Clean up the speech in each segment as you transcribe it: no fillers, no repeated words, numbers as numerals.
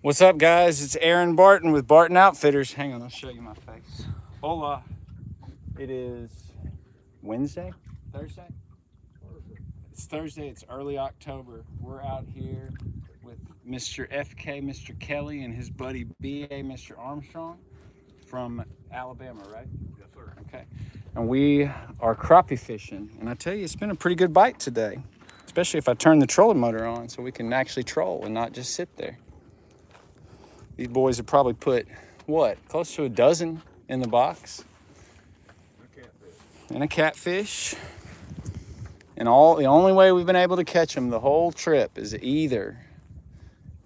What's up, guys? It's Aaron Barton with Barton Outfitters. Hang on, I'll show you my face. Hola. It is Wednesday? Thursday? It's Thursday. It's early October. We're out here with Mr. FK, Mr. Kelly, and his buddy BA, Mr. Armstrong from Alabama, right? Yes, sir. Okay. And we are crappie fishing. And I tell you, it's been a pretty good bite today, especially if I turn the trolling motor on so we can actually troll and not just sit there. These boys have probably put, what, close to a dozen in the box. And a catfish. And the only way we've been able to catch them the whole trip is either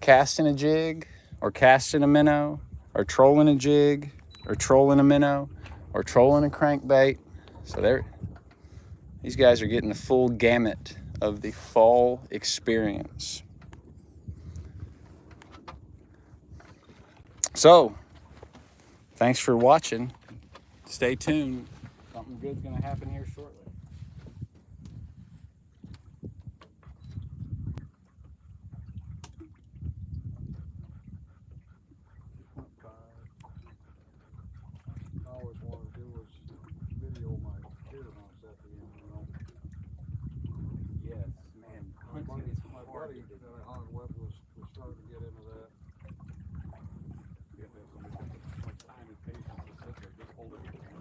casting a jig, or casting a minnow, or trolling a jig, or trolling a minnow, or trolling a crankbait. So these guys are getting the full gamut of the fall experience. So, thanks for watching. Stay tuned. Something good's gonna happen here shortly. I always wanted to do was video my deer hunts at the end, you know. Yes, man. My buddy that I hunted with was starting to get into that.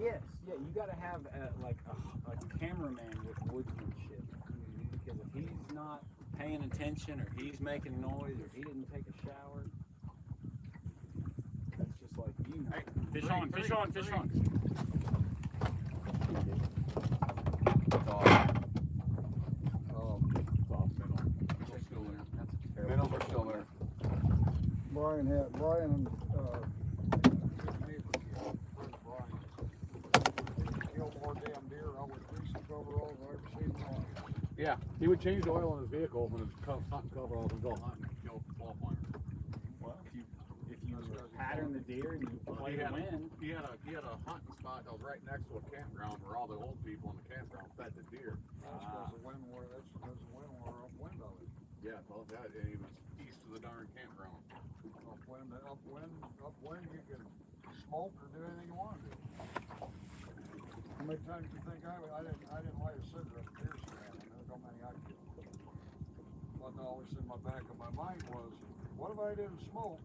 Yes, yeah, you got to have a cameraman with woodsmanship, because if he's not paying attention, or he's making noise, or he didn't take a shower, that's just like, you know. Hey, fish on, fish on, fish on. It's off. It's off, still there. That's a terrible. Minnows are still there. Brian and yeah, he would change the oil in his vehicle when his hunting coveralls and go hunting and kill ball pointers. Well, if you pattern the deer and you play the wind. He had a hunting spot that was right next to a campground where all the old people in the campground fed the deer. That's because the wind wore upwind of it. Yeah, well, and he was east of the darn campground. Upwind, you could smoke or do anything you wanted to. How many times do you think I didn't light a cigarette at deer stand? There's no many I killed. What always in my back of my mind was, what if I didn't smoke?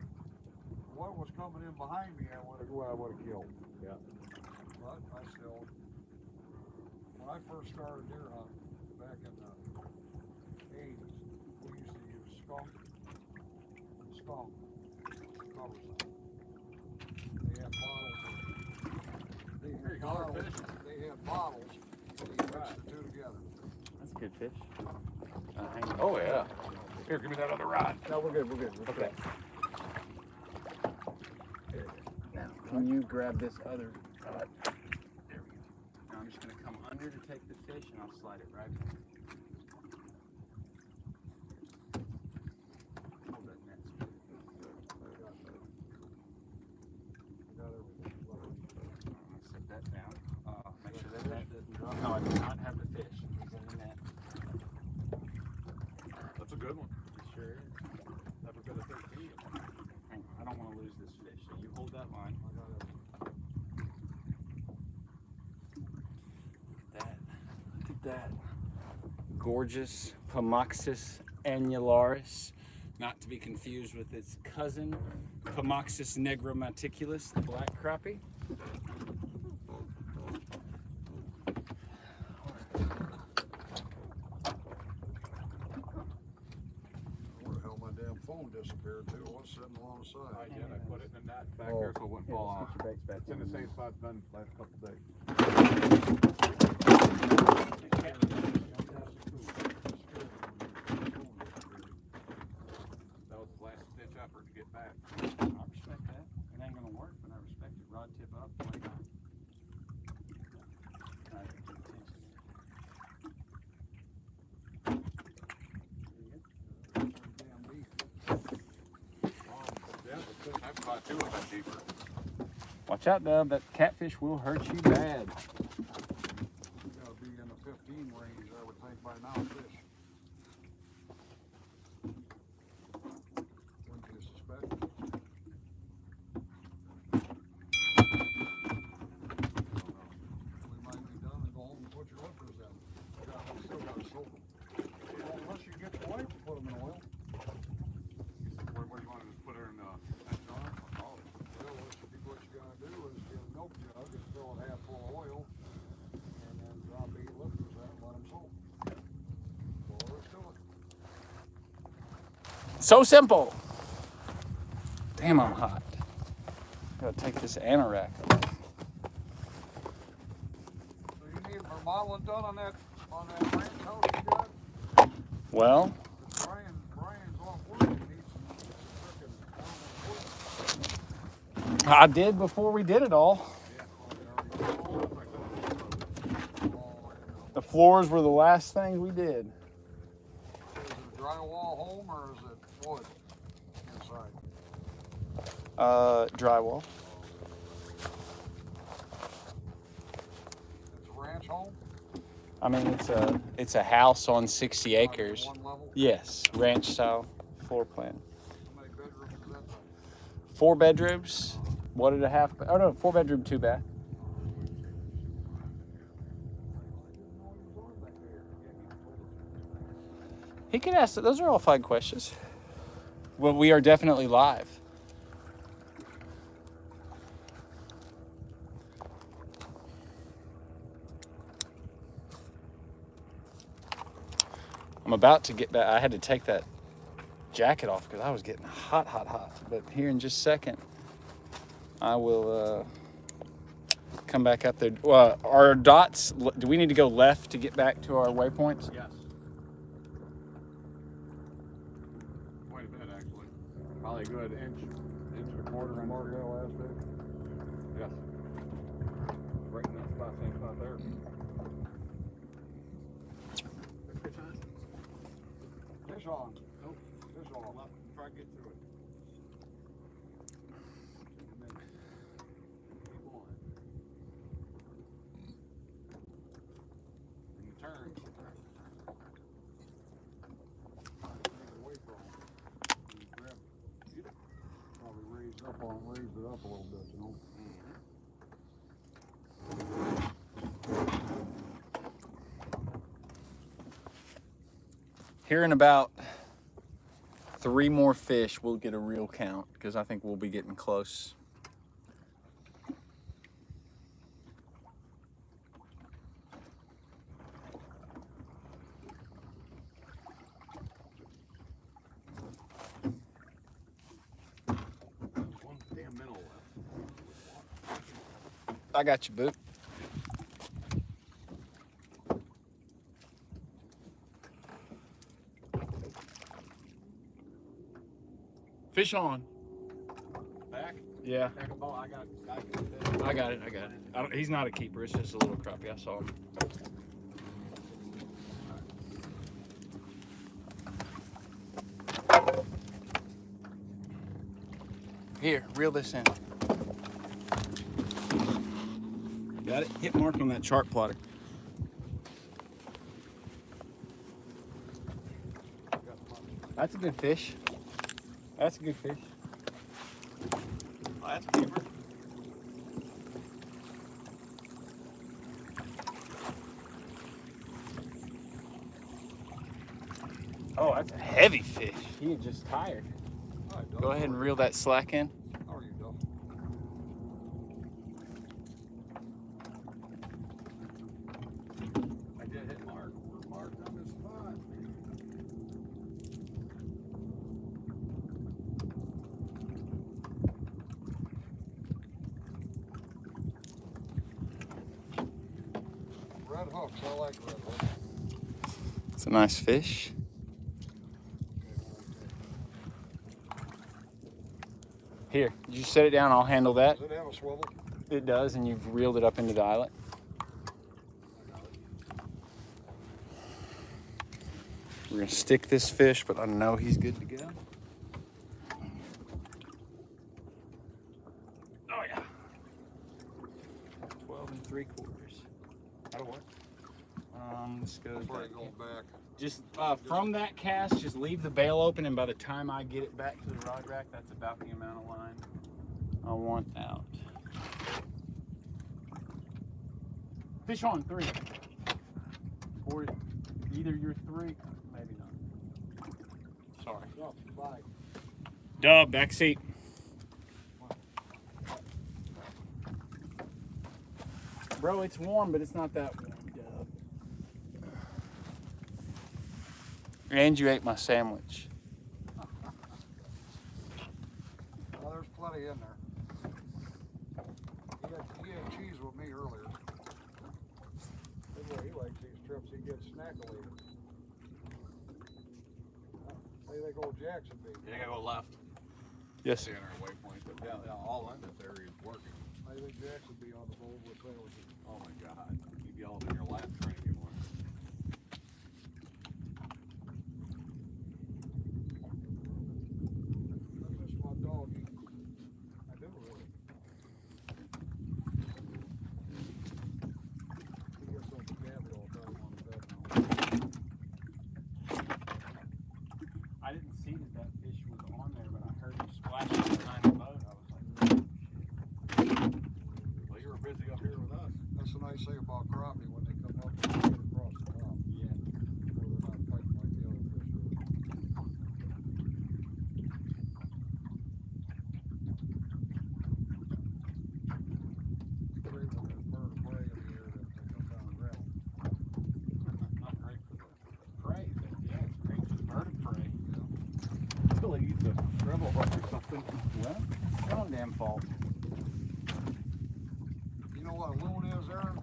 What was coming in behind me, I would have killed. Yeah. But I still, when I first started deer hunting back in the 80s, we used to use skunk cover sign. They had bottles. They had bottles. And you mix the two together. That's a good fish. Oh yeah. Here, give me that other rod. No, we're good. Okay. Now, can you grab this other rod? There we go. Now I'm just going to come under to take the fish, and I'll slide it right back. Hold that net. Let's set that down. Make sure that net doesn't drop. No, I do not have the fish. He's in the net. That's a good one. It sure is. Never been a 13. Hang on, I don't want to lose this fish, so you hold that line. Look at that gorgeous Pomoxis annularis, not to be confused with its cousin, Pomoxis nigromaticulus, the black crappie. Phone disappeared too. It was sitting along the side. I did. I put it in that back there so it wouldn't fall off. It's in the same spot it's been the last couple of days. That was the last ditch effort to get back. I respect that. It ain't gonna work, but I respect it. Rod tip up, play on. Watch out, Dub. That catfish will hurt you bad. You gotta be in the 15 range, I would think, by now, fish. Wouldn't you suspect? So simple. Damn, I'm hot. Gotta take this anorak off. So you need remodeling done on that ranch house you got? Well, Brian's off work. He needs some I did before we did it all. The floors were the last thing we did. Is it a drywall home or is it wood inside? Drywall. It's a ranch home? I mean, it's a house on 60 acres. One level? Yes, ranch style floor plan. How many bedrooms is that thing? 4 bedrooms, 1.5. Oh no, 4 bedroom, 2 bath. He can ask. Those are all fine questions. Well, we are definitely live. I'm about to get back. I had to take that jacket off because I was getting hot. But here in just a second, I will come back up there. Our dots, do we need to go left to get back to our waypoints? Yes. Quite a bit, actually. Probably a good inch and a quarter. Mark that last bit. Yes. Right in that spot, same spot there. Fish on. Nope. Fish on. Left. Try to get through it. Keep on. And turn. Away from him. And grab it. Probably raise it up a little bit, you know. Here in about 3 more fish, we'll get a real count because I think we'll be getting close. One damn minnow left. I got you, Boot. Fish on. Back? Yeah. Back a ball. I got it. I got it. He's not a keeper. It's just a little crappie. I saw him. Here, reel this in. Got it? Hit mark on that chart plotter. That's a good fish. That's a good fish. Oh, that's a keeper. Oh, that's a heavy fish. He is just tired. All right, Go ahead and reel that slack in. How are you, Duff? I did hit mark. We're marked on this spot. Red hooks. I like red hooks. It's a nice fish. Here, you set it down, I'll handle that. Does it have a swivel? It does, and you've reeled it up into the eyelet. We're gonna stick this fish, but I know he's good to go. Oh yeah. 12 3/4. I don't want. This goes Before I back go in. back. Just from that cast, just leave the bail open, and by the time I get it back to the rod rack, that's about the amount of line I want out. Fish on 3. Or either you're 3, maybe not. Sorry. Oh, bye. Dub, back seat. Bro, it's warm, but it's not that warm, Dub. And you ate my sandwich. plenty in there. He had cheese with me earlier. That's why he likes these trips. He gets snackily. How do you think old Jackson be? You gotta go left. Yes. Center waypoint, but yeah, all in this area is working. How do you think Jackson be on the bowl with sandwiches? Oh my God. You'd be all in your lap trying to get one. I miss my dog. I do really. He gets so scabby all the time on the bed now. I didn't see that fish was on there, but I heard him splashing behind the boat. I was like, oh, shit. Well, you were busy up here with us. That's the nice thing about crappie when they come up and get across the top. Yeah. Where they're not fighting like the other fish do. Great when there's bird of prey in the air that they come down and grab them. Not great for the prey, but yeah, it's great for the bird of prey. Until he eats a treble hook or something. Well, it's your own damn fault. You know what a loon is, Aaron?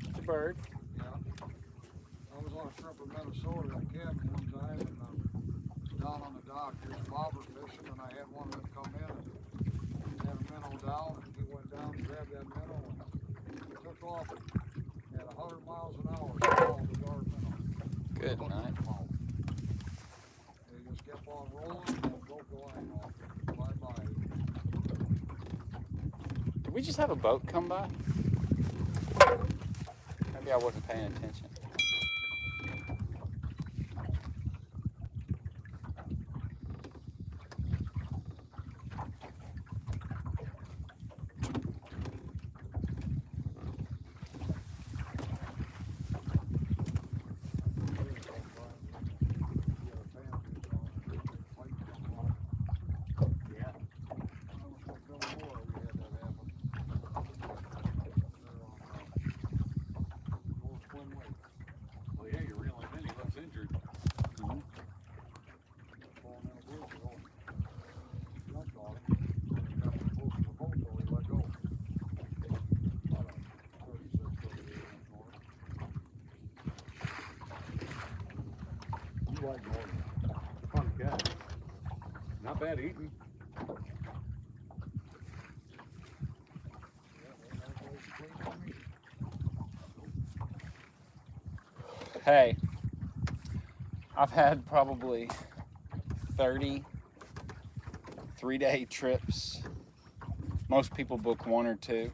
It's a bird. Yeah. I was on a trip in Minnesota in a cabin one time, and down on the dock, there's bobber fishing, and I had one that come in and had a minnow down, and he went down and grabbed that minnow and took off at 100 miles an hour to follow the guard minnow. Good Hooked night. his mouth. And he just kept on rolling and broke the line off. Bye-bye. Did we just have a boat come by? Maybe I wasn't paying attention. Yeah. Well, yeah, you're reeling in. He looks injured. You like Morgan? Fun cat. Not bad eating. Hey, I've had probably 30 3-day trips. Most people book 1 or 2.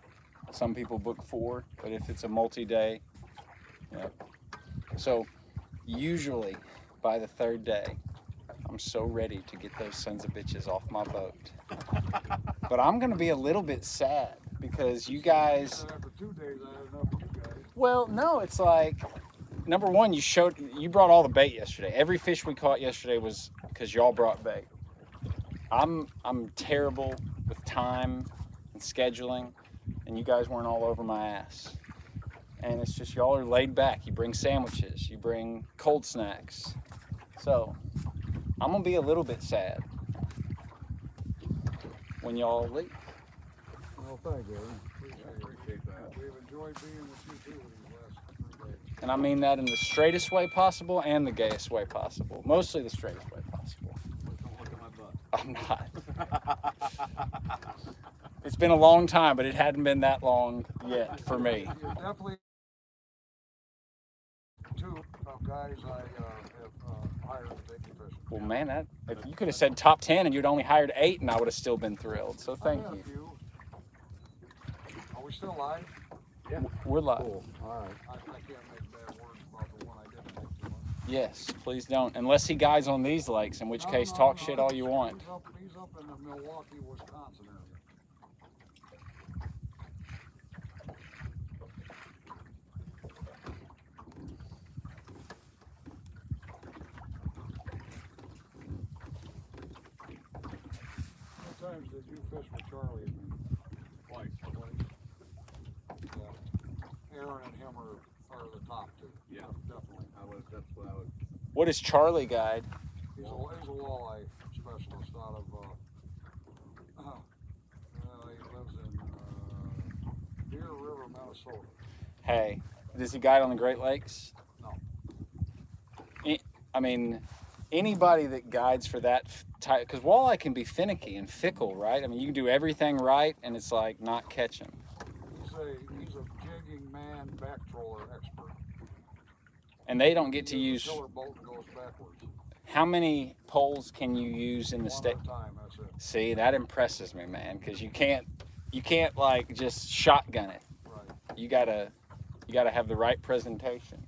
Some people book 4, but if it's a multi-day, yeah. So usually by the 3rd day, I'm so ready to get those sons of bitches off my boat. But I'm gonna be a little bit sad because you guys, After 2 days, I had enough of you guys. well, no, it's like, number one, you brought all the bait yesterday. Every fish we caught yesterday was because y'all brought bait. I'm terrible with time and scheduling, and you guys weren't all over my ass. And it's just y'all are laid back. You bring sandwiches, you bring cold snacks. So I'm gonna be a little bit sad when y'all leave. Well, thank you. I appreciate that. We've enjoyed being with you too these last 3 days. And I mean that in the straightest way possible and the gayest way possible. Mostly the straightest way possible. Don't look at my butt. I'm not. It's been a long time, but it hadn't been that long yet for me. You're definitely 2 of guys I have hired to take you fishing. Well, man, if you could have said top 10 and you'd only hired 8, and I would have still been thrilled. So thank I you. have you. Are we still live? Yeah. We're live. Cool. All right. I can't make bad words about the one I didn't make too much. Yes, please don't. Unless he guides on these lakes, in which case talk shit all you want. He's up in the Milwaukee, Wisconsin area. How many times did you fish with Charlie and me? Twice. Yeah. Aaron and him are the top 2. Yeah. Definitely. That's what I would. What is Charlie guide? He's a walleye specialist out of Deer River, Minnesota. Hey, does he guide on the Great Lakes? No. I mean, anybody that guides for that type, because walleye can be finicky and fickle, right? I mean, you can do everything right, and it's like not catch him. He's a jigging man back troller expert. And they don't get to He use. uses a tiller boat and goes backwards. How many poles can you use in the state? One at a time, that's it. See, that impresses me, man, because you can't like just shotgun it. Right. You gotta have the right presentation.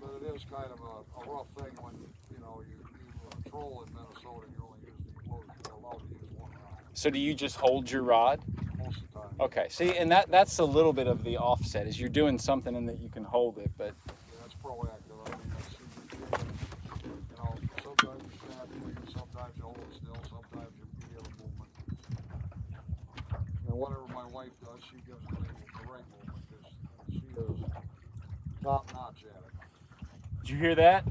But it is kind of a rough thing when, you know, you troll in Minnesota and you're only using you're allowed to use one rod So do you just hold your rod? most of the time. Okay, see, and that's a little bit of the offset, is you're doing something in that you can hold it, but Yeah, that's proactive. I mean, you know, sometimes you snap it, sometimes you hold it still, sometimes you give a movement. And whatever my wife does, she gives it the right movement because she is top notch at it. did you hear that?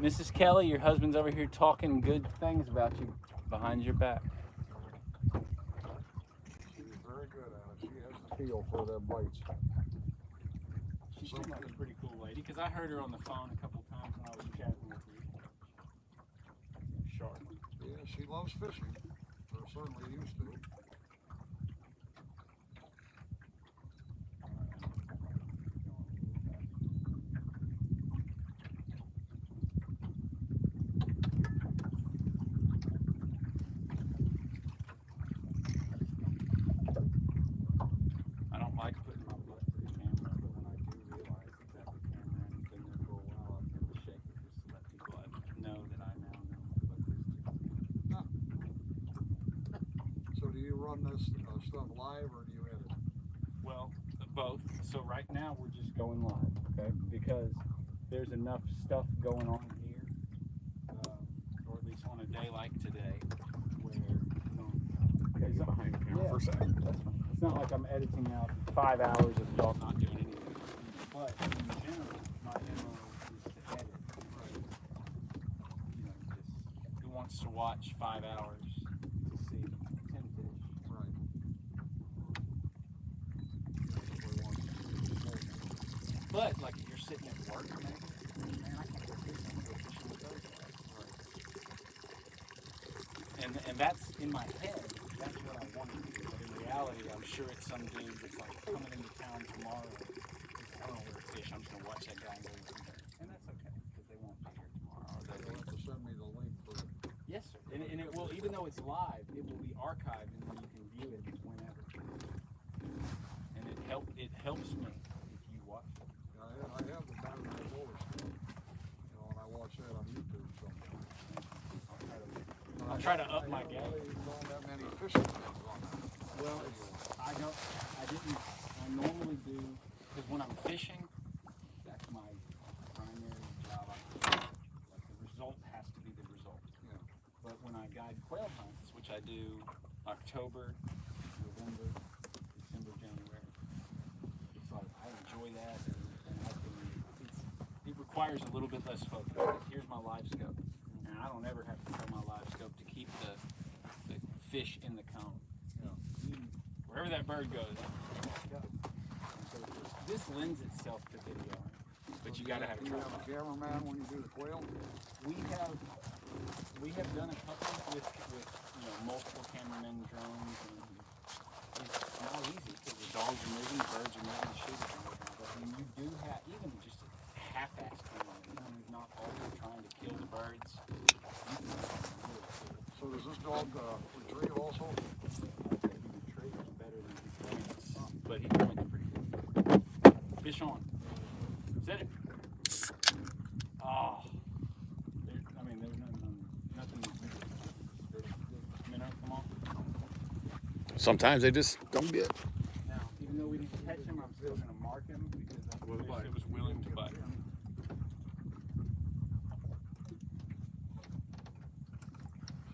Mrs. Kelly, your husband's over here talking good things about you behind your back. She's very good at it. She has the feel for them bites. She seemed like a pretty cool lady, because I heard her on the phone a couple times when I was chatting with you. Sharp. Yeah, she loves fishing, or certainly used to. I don't like putting my butt to the camera, but when I do realize that the camera has been there for a while, I tend to shake it just to let people know that I now know my butt is. So do you run this stuff live or do you edit? Well, both. So right now we're just going live, okay? Because there's enough stuff going on here, or at least on a day like today, where Okay, get behind the camera for a second. that's fine. It's not like I'm editing out 5 hours of y'all not doing anything. But in general, my MO is to edit. Right? You know, just who wants to watch 5 hours to see 10 fish? Right. But like if you're sitting at work, maybe, man, I can't go fishing. I'm go fishing with those guys. Right. And that's in my head. That's what I want to do. But in reality, I'm sure it's some dude that's like coming into town tomorrow. I don't know where to fish. I'm just gonna watch that guy and go from there. And that's okay because they won't be here tomorrow. Or You'll have to send me the link for it. Yes, sir. And it will, even though it's live, it will be archived and then you can view it whenever. And it helps me if you watch it. I have the time to go over stuff, you know, and I watch that on YouTube sometimes. I'll try to up my game. I don't have many fishing things on that. Well, I normally do, because when I'm fishing, that's my primary job. Like the result has to be the result. Yeah. But when I guide quail hunts, which I do October, November, December, January, it's like I enjoy that, and it requires a little bit less focus. Like, here's my live scope, and I don't ever have to throw my live scope to keep the fish in the cone. Wherever that bird goes, go. So this lends itself to video, but you gotta have a Do you tripod. have a cameraman when you do the quail? We have done a couple with multiple cameramen, drones, and it's not easy because the dogs are moving, the birds are moving, the shooters are moving. But when you do have even just a half-ass cameraman, someone who's not always trying to kill the birds, you can do really cool. So does this dog retrieve also? But he points pretty good. Fish on. Set it. Oh. There's nothing. Minnow, come on. Sometimes they just don't get. Now, even though we didn't catch him, I'm still going to mark him because that's the fish that was willing to bite.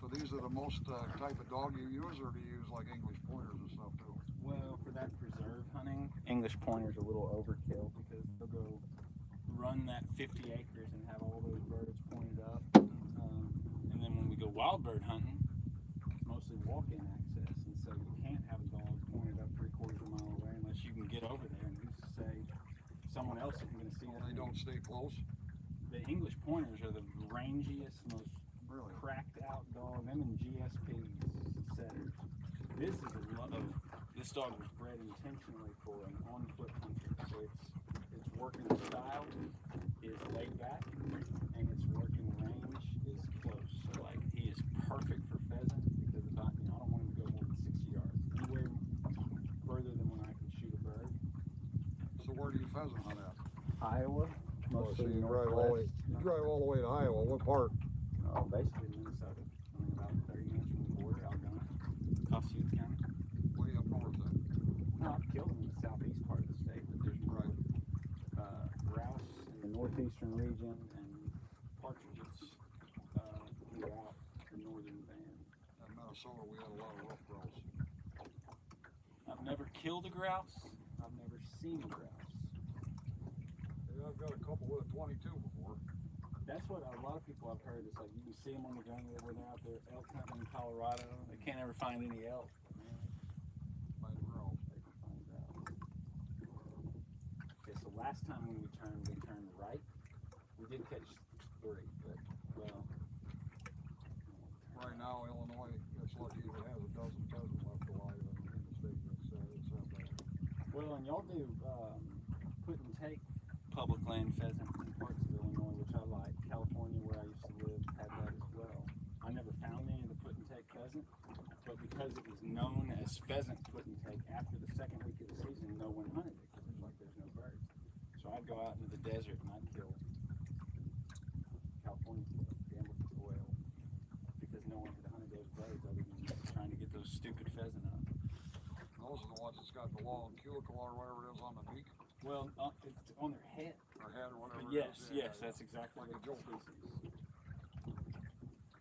So these are the most type of dog you use, or do you use like English pointers and stuff too? Well, for that preserve hunting, English pointer's a little overkill because they'll go run that 50 acres and have all those birds pointed up. And then when we go wild bird hunting, it's mostly walk-in access, and so you someone else isn't going to see Well, them. they don't stay close. The English pointers are the rangiest, most Really? cracked out dog. Them and GSP setters. This is this dog was bred intentionally for an on-foot hunter, so its working style is laid back, and its working range is close. So like he is perfect for pheasant because if I don't want him to go more than 60 yards. Anywhere further than when I can shoot a bird. So where do you pheasant hunt at? Iowa, Oh, so mostly you drive all the way. northwest. You drive all the way to Iowa. What part? Basically Minnesota. I mean, about 30 minutes from the border, Algona, Coffee County. Way up north then. No, I've killed them in the southeast part of the state, but there's more grouse in the northeastern region and partridges throughout the northern band. In Minnesota, we had a lot of rough grouse. I've never killed a grouse. I've never seen a grouse. Yeah, I've got a couple with a 22 before. That's what a lot of people I've heard. It's like you can see them on the jungle when they're out there elk hunting in Colorado. They can't ever find any elk. By the grouse. They can find grouse. Okay, so last time when we turned right. We did catch 3, but well. Right now, Illinois gets lucky if it has a dozen pheasant left alive in the state. It's that bad. Well, and y'all do put and take public land pheasant in parts of Illinois, which I like. California, where I used to live, had that as well. I never found any of the put and take pheasant, but because it was known as pheasant put and take, after the second week of the season, no one hunted it because it's like there's no birds. So I'd go out into the desert and I'd kill California quail, gamble for quail, because no one had hunted those birds other than trying to get those stupid pheasant up. Those are the ones that's got the long cuticle or whatever it is on the beak. Well, it's on their head. Or head or whatever. Yes, it is. yes, that's exactly Like what a joker. species.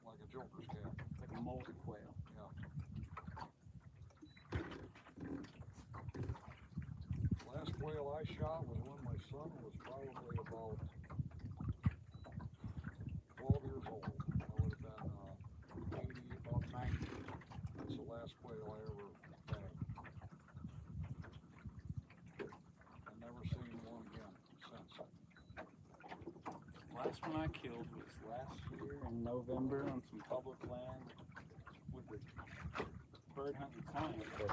Like a joker's cat. Like a molted quail. Yeah. Last quail I shot was when my son was probably about 12 years old. I would have been 80, about 90. That's the last quail I ever bagged. I've never seen one again since. Last one I killed was last year in November on some public land with the bird hunting client, but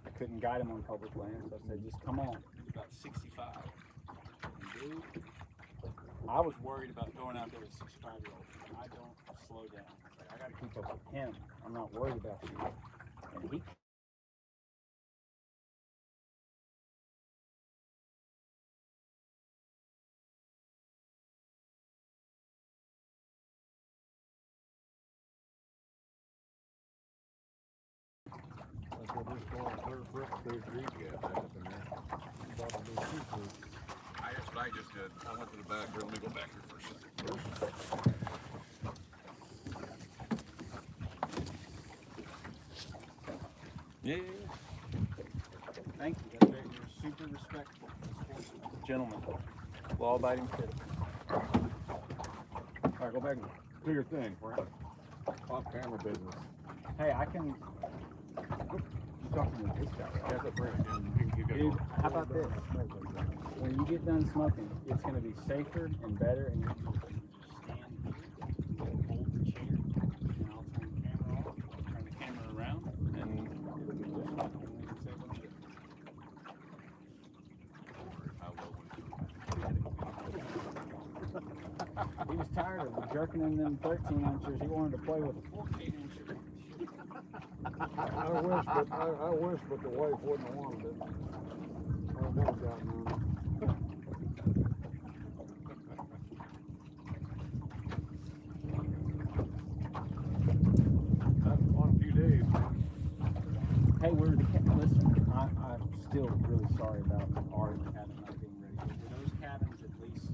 I couldn't guide him on public land, so I said, just come on. He was about 65. And dude, I was worried about going out there with a 65-year-old. I don't slow down. Like, I got to keep up with him. I'm not worried about you. And he That's what this going clear brick through creek gap back up in there. About to be seafood. That's what I just did. I went to the back here. Let me go back here for a second. Yeah. Thank you. That's very, you're super respectful. Gentlemen. Law-abiding citizen. All right, go back and do your thing, Frank. Off camera business. Hey, I can. You talking to this guy, right? That's a Frank. You can Dude, how about this? When you get done smoking, it's going to be safer and better, and you can just stand here, hold the chair, and I'll turn the camera off, turn the camera around, and it'll be just fine. And we can say what it is. He was tired of jerking in them 13 inchers. He wanted to play with a 14 incher. I wish, but the wife wouldn't have wanted it. I've never gotten on it. That's on a few days, man. Hey, listen, I'm still really sorry about our cabin not being ready. Were those cabins at least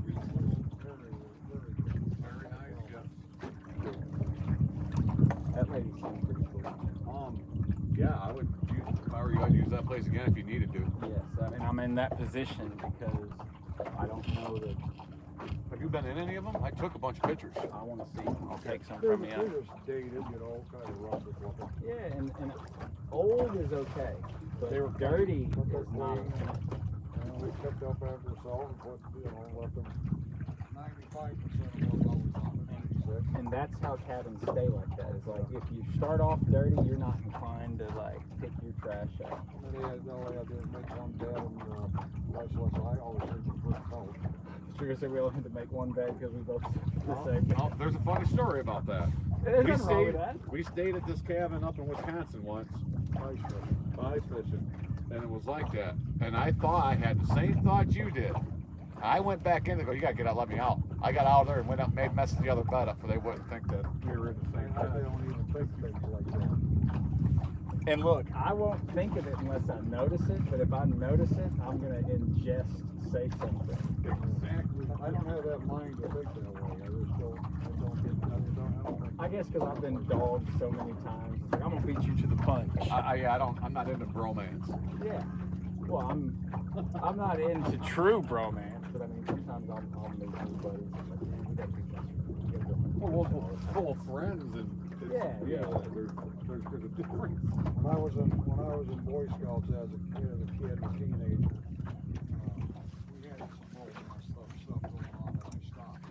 reasonable? Very nice, yeah. That lady seemed pretty cool. Yeah, I would use, if I were you, I'd use that place again if you needed to. Yes, I mean, I'm in that position because I don't know that Have you been in any of them? I took a bunch of pictures. I want to see them. I'll take some They're from you. just dated, you know, kind of rusted looking. Yeah, and old is okay, but They were dirty but they're is not clean. okay. Yeah. And we picked up after ourselves and put, let them 95% of what's always on it. And that's how cabins stay like that. It's like if you start off dirty, you're not inclined to like pick your trash up. And then all they had to do is make one bed and that's what I always think the first coat. So you're gonna say we only had to make one bed because we both the Oh, same. oh, there's a funny story about that. There's nothing wrong with that. We stayed at this cabin up in Wisconsin once, ice fishing, and it was like that. And I thought I had the same thought you did. I went back in to go, you gotta get out, let me out. I got out of there and went up and made messed the other bed up so they wouldn't think that we were in the same They bed. don't even think things like that. And look, I won't think of it unless I notice it, but if I notice it, I'm gonna say something. Exactly. I don't have that mind to think that way. I just don't, I don't think. I guess because I've been dogged so many times. It's like, I'm gonna beat you to the punch. I'm not into bromance. Yeah. Well, I'm not into true bromance, but I mean sometimes I'll meet new buddies. It's like, man, we gotta be better. Well, full of friends and Yeah. there's a difference. When I was in Boy Scouts as a kid, a teenager, we had some bull stuff going on and I stopped.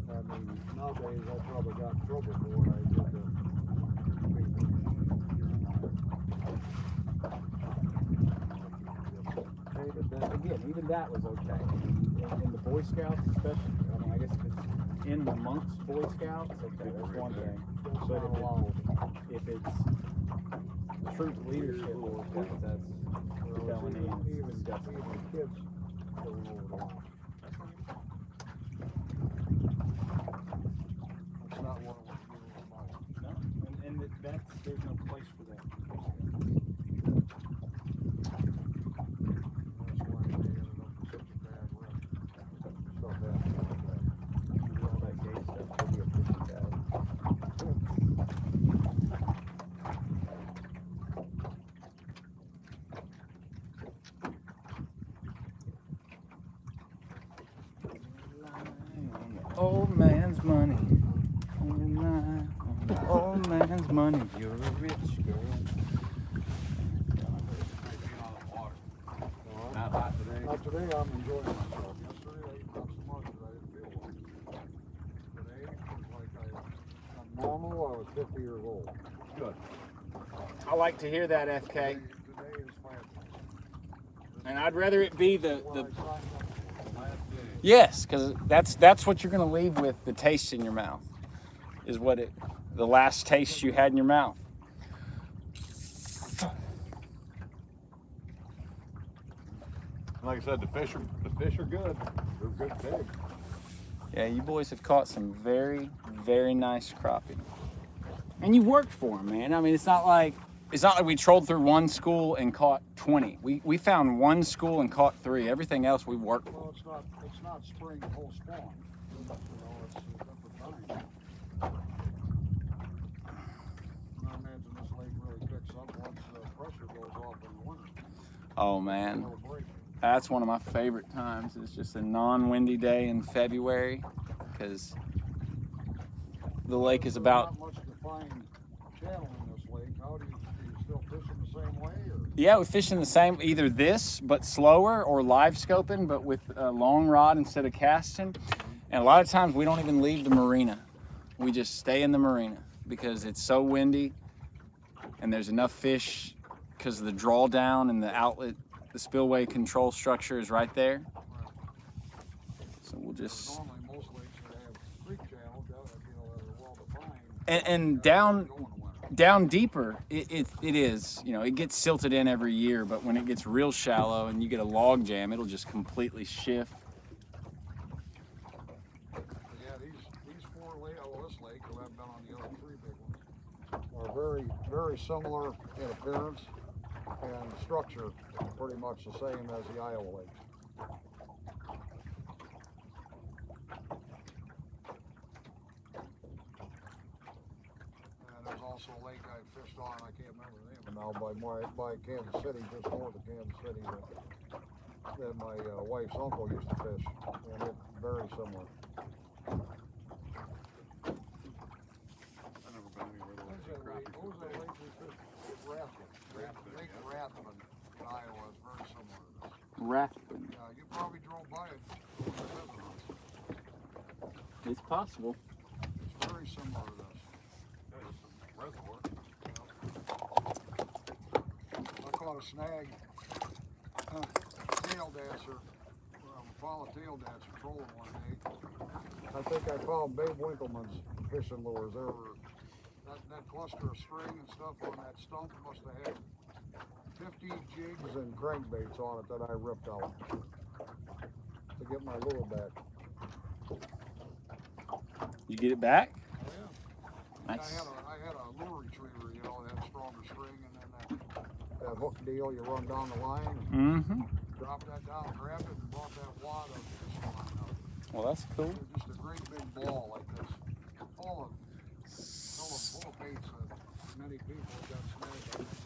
I mean, nowadays I probably got in trouble for what I did to Again, even that was okay. In the Boy Scouts, especially, I mean, I guess if it's in amongst Boy Scouts, okay, that's one thing. But if it's troop leadership Boy Scouts, that's felony and it's disgusting. Even kids going over the line. That's not what I want to do with my life. No, and there's no place for that. That's why they ended up with such a bad rep. Stuff happened like that. All that gay stuff could be a fishing guide. Old man's money. On the old man's money. You're a rich girl. Not hot today. Now today I'm enjoying myself. Yesterday I ate not so much that I didn't feel well. Today it's like I'm normal. I was 50 years old. Good. I like to hear that, FK. Today is fantastic. And I'd rather it be the When I signed up. yes, because that's what you're gonna leave with, the taste in your mouth, is what the last taste you had in your mouth. Like I said, the fish are good. They're good big. Yeah, you boys have caught some very, very nice crappie, and you worked for them, man. I mean, it's not like we trolled through one school and caught 20. We found one school and caught 3. Everything else we worked for. Well, it's not spring whole spawn. You know, it's a different time. I imagine this lake really picks up once the pressure goes off in the winter. Oh man, It'll break. that's one of my favorite times. It's just a non-windy day in February, because the lake is about. Not much defined channel in this lake. How do you still fishing the same way? Or? Yeah, we're fishing the same, either this, but slower, or live scoping, but with a long rod instead of casting. And a lot of times we don't even leave the marina. We just stay in the marina because it's so windy and there's enough fish because of the drawdown and the outlet, the spillway control structure is right there. So we'll just... Normally most lakes that have creek channels, that are well defined. And down deeper, it is, you know, it gets silted in every year, but when it gets real shallow and you get a log jam, it'll just completely shift. Yeah, these 4 lakes, this lake, who have been on the other 3 big ones, are very, very similar in appearance and structure, pretty much the same as the Iowa lakes. There's also a lake I fished on, I can't remember the name now, by Kansas City, just north of Kansas City, that my wife's uncle used to fish, and it's very similar. I've never been anywhere that was crappie. What was that lake we fished? Rathman. Lake Rathman in Iowa is very Rathbun. You probably drove by it. It's possible. It's very similar to this. There's some reservoir. I caught a snag, tail dancer, follow tail dancer trolling one day. I think I found Babe Winkleman's fishing lures. There were that cluster of string and stuff on that stump must have had 50 jigs and crankbaits on it that I ripped out to get my lure back. You get it back? Oh, yeah. Nice. I had a lure retriever, you know, that had stronger string, and then that hook deal you run down the line and drop that down, grab it, and brought that wad of fishing line up. Well, that's cool. Just a great big ball like this, full of baits that many people have got snagged on that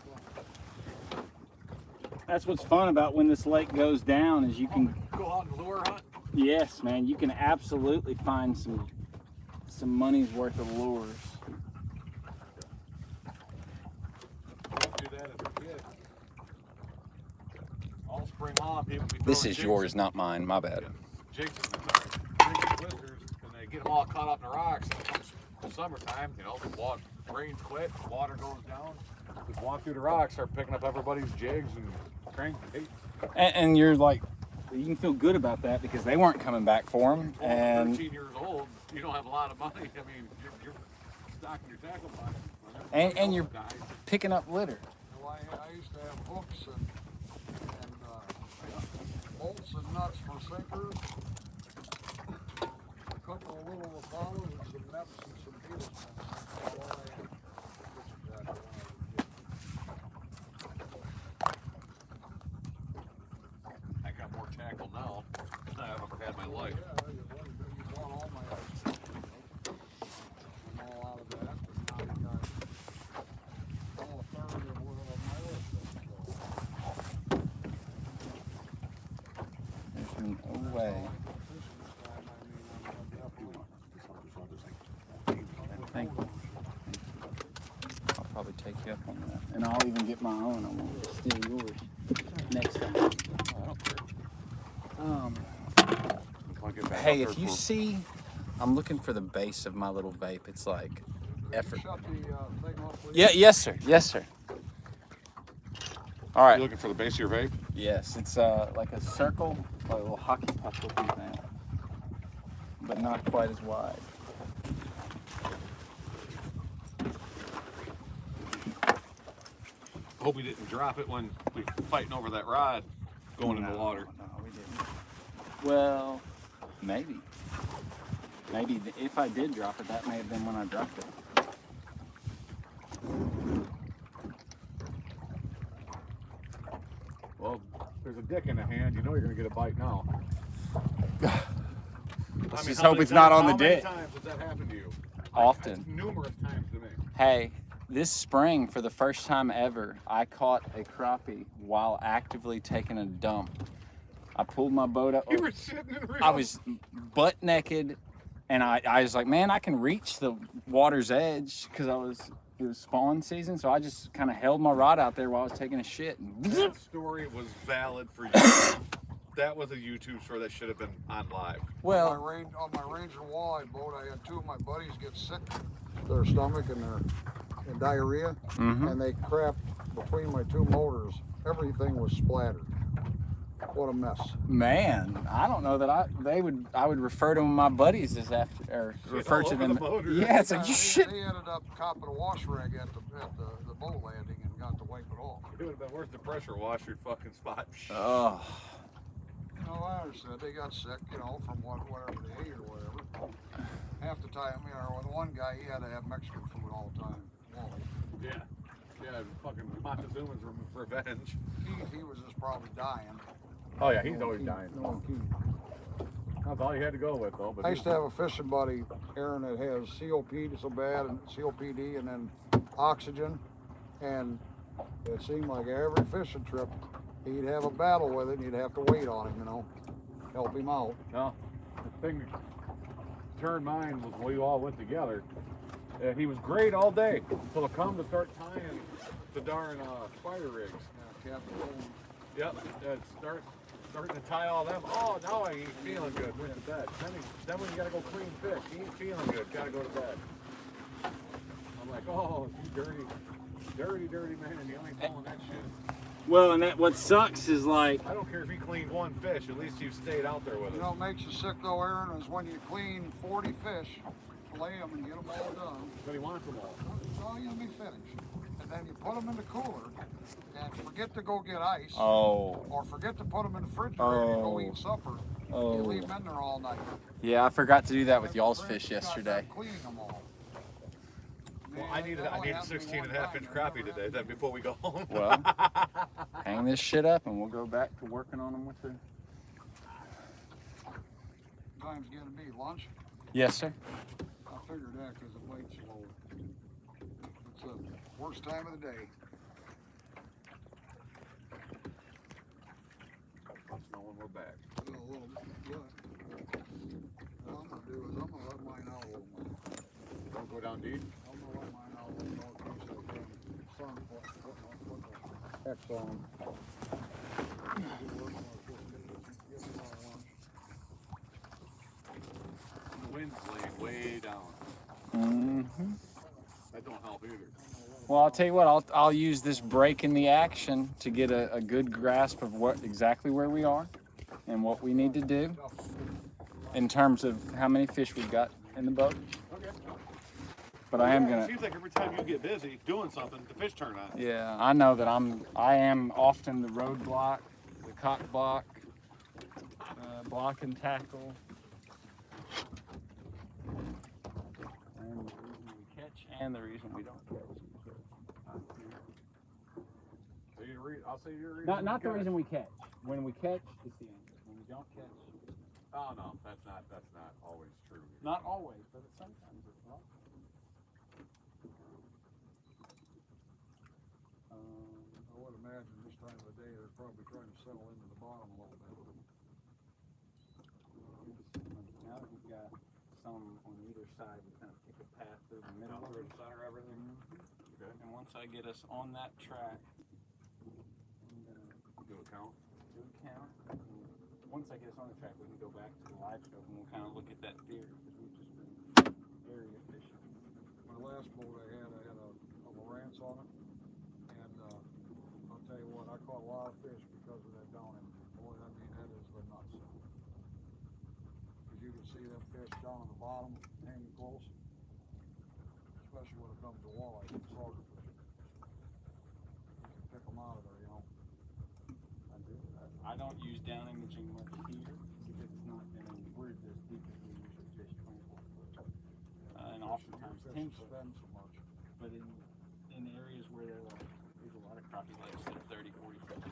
spot. That's what's fun about when this lake goes down is you can Go out and lure hunt. Yes, man, you can absolutely find some money's worth of lures. I used to do that as a kid. All spring long, people be This throwing is jigs yours, and- not mine. My bad. Jigs and twisters, and they get them all caught up in the rocks. In the summertime, you know, the rains quit, water goes down. Just walk through the rocks, start picking up everybody's jigs and crankbaits. And you're like, you can feel good about that because they weren't coming back for them. Well, And 13 years old, you don't have a lot of money. I mean, you're stocking your tackle box. and you're picking up litter. Well, I used to have hooks and bolts and nuts for sinkers. A couple of little Apollos and some nets and some beetles. I got more tackle now than I've ever had in my life. Yeah, you bought all my items. I'm all out of that, but now you got all a third of what my other stuff. There's no way. Thank you. I'll probably take you up on that. And I'll even get my own. I won't steal yours next time. I don't care. Hey, if you see, I'm looking for the base of my little vape. It's like effort. Shut the thing off, please. Yeah, yes, sir. Yes, sir. All You right. looking for the base of your vape? Yes, it's like a circle, like a little hockey puck looking thing, but not quite as wide. Hope we didn't drop it when we were fighting over that rod going in the water. No, we didn't. Well, maybe. Maybe if I did drop it, that may have been when I dropped it. Well, there's a dick in the hand. You know you're gonna get a bite now. Let's just hope it's not on the dick. How many times has that happened to you? Often. Numerous times to me. Hey, this spring, for the first time ever, I caught a crappie while actively taking a dump. I pulled my boat up. You were sitting in real. I was butt naked, and I was like, man, I can reach the water's edge because it was spawn season, so I just kind of held my rod out there while I was taking a shit. And That story was valid for you. That was a YouTube story that should have been on live. well, On my Ranger walleye boat, I had two of my buddies get sick, their stomach and diarrhea, and they crapped between my two motors. Everything was splattered. What a mess. man, I don't know that I would refer to my buddies as after or refer all to over them. the motor. Yeah, it's like you shit. They ended up copping a wash rag at the boat landing and got to wipe it off. It would have been worse to pressure wash your fucking spot. Oh, You know, I understood. They got sick, you know, from whatever they ate or whatever. Half the time, you know, with one guy, he had to have Mexican food all the time. Walleye. Yeah. Yeah, fucking Montezuma's revenge. He was just probably dying. Oh yeah, he's always dying. No Keith. That's all you had to go with though. But I used to have a fishing buddy, Aaron, that has COPD so bad, and COPD, and then oxygen, and it seemed like every fishing trip, he'd have a battle with it, and you'd have to wait on him, you know, help him out. no, the thing that turned mine was we all went together. He was great all day until it come to start tying the darn spider rigs. Yeah, Captain Holmes. Yep, it starts starting to tie all them. Oh, now I ain't feeling good. Went to bed. Then when you gotta go clean fish, he ain't feeling good. Gotta go to bed. I'm like, oh, you dirty man. You ain't pulling that shit. Well, and that what sucks is like, I don't care if he cleaned one fish. At least you stayed out there with You us. know what makes you sick though, Aaron, is when you clean 40 fish, fillet them and get them all done. But he wants them all. Well, you'll be finished. And then you put them in the cooler and forget to go get ice. oh, Or forget to put them in the refrigerator and go Oh. eat supper. Oh. You leave them in there all night. yeah, I forgot to do that with y'all's French fish got yesterday. done cleaning them all. Well, Man, I needed that only 16 and a happened half one inch time. crappie today. Then before we go home. Well, hang this shit up and we'll go back to working on them with the. Time's getting to be lunch. Yes, sir. I figured that because the weight's low. It's the worst time of the day. Let us know when we're back. A little bit. What I'm gonna do is I'm gonna let mine out a little more. Don't go down deep. I'm gonna let mine out a little more in case I can. Sun put the X on. The wind's laying way down. Mm-hmm. That don't help either. Well, I'll tell you what. I'll use this break in the action to get a good grasp of what exactly where we are and what we need to do in terms of how many fish we've got in the boat. Okay. But I am It gonna. seems like every time you get busy doing something, the fish turn on. Yeah, I know that I am often the roadblock, the cock block, block and tackle. And the reason we catch and the reason we don't catch. I'll say your reason. Not the reason we catch. When we catch, it's the answer. When we don't catch, Oh no, that's not always true. not always, but sometimes it's not. I would imagine this time of the day they're probably trying to settle into the bottom a little bit. Now that we've got some on either side, we kind of pick a path through the middle of Through it. the center, everything. Okay. And once I get us on that track, I'm gonna Do a count. do a count. And once I get us on the track, we can go back to the live scope and we'll kind of look at that theory because we've just been area fishing. My last boat I had a Lowrance on it, and I'll tell you what, I caught a lot of fish because of that down in. Boy, I mean, that is the nuts. Because you can see them fish down on the bottom, hanging close, especially when it comes to walleye and sauger fishing. You can pick them out of there, you know. I don't use down imaging much here because it's not we're as deep as we usually fish 24 foot. And oftentimes Fish 10 spend foot. so much. But in areas where there's a lot of crappie lakes that are 30, 40 foot. I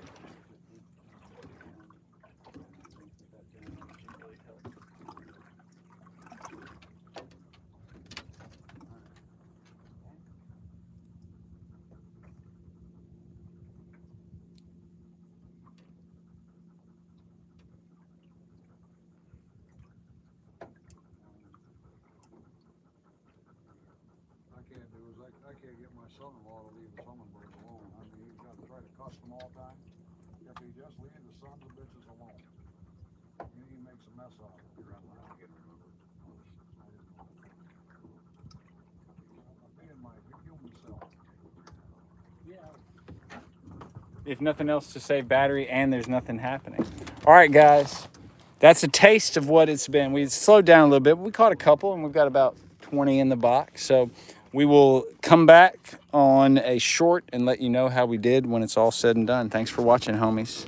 think that down imaging really helps. I can't get my son-in-law to leave the hummingbirds alone. I mean, he's got to try to cuss them all the time. If he just leaves the sons of bitches alone, he makes a mess out of it. I'm being my human self. If nothing else to save battery and there's nothing happening. All right, guys, that's a taste of what it's been. We slowed down a little bit. We caught a couple and we've got about 20 in the box. So we will come back on a short and let you know how we did when it's all said and done. Thanks for watching, homies.